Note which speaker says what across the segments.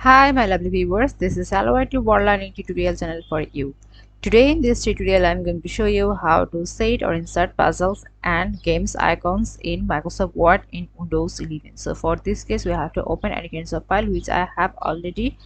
Speaker 1: Hi my lovely viewers, this is Hello World Learning tutorial channel for you. Today in this tutorial I am going to show you how to set or insert puzzles and games icons in Microsoft Word in Windows 11. So for this case we have to open any kinds of file which I have already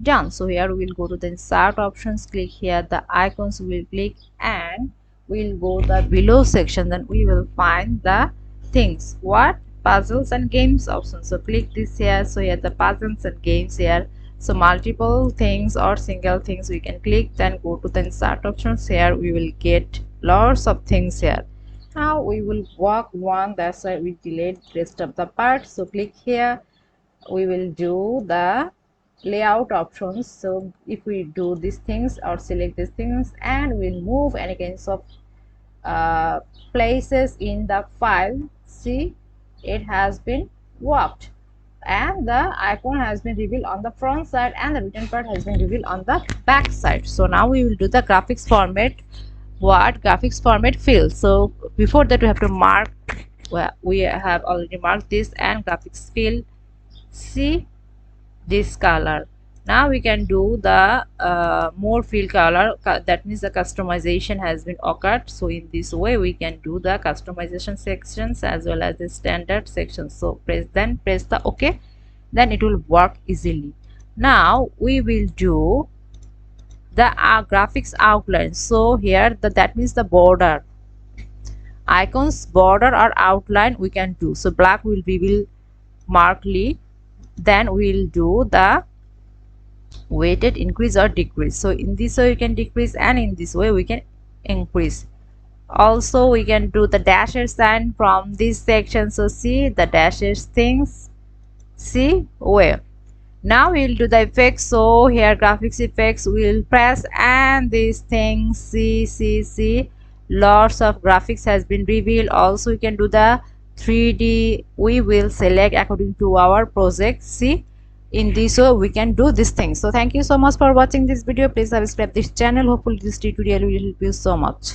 Speaker 1: done. So here we will go to the insert options, click here the icons, we will click and we will go the below section, then we will find the things what puzzles and games option. So click this here. So here the puzzles and games here. So multiple things or single things we can click, then go to the insert options. Here we will get lots of things here. Now we will work one, that's why we delete rest of the part. So click here, we will do the layout options. So if we do these things or select these things and we'll move any kinds of places in the file, see it has been worked and the icon has been revealed on the front side and the written part has been revealed on the back side. So now we will do the graphics format, what graphics format field. So before that we have to mark, well, we have already marked this and graphics field, see this color. Now we can do the more field color, that means the customization has been occurred. So in this way we can do the customization sections as well as the standard sections. So press the OK, then it will work easily. Now we will do the graphics outline. So here that means the border icons, border or outline we can do. So black will reveal markedly, then we'll do the weighted increase or decrease. So in this way you can decrease and in this way we can increase. Also we can do the dashes sign from this section. So see the dashes things, see where. Now we'll do the effects. So here graphics effects we'll press and these things, see lots of graphics has been revealed. Also we can do the 3D, we will select according to our project. See in this way we can do these things. So thank you so much for watching this video. Please subscribe this channel. Hopefully this tutorial will help you so much.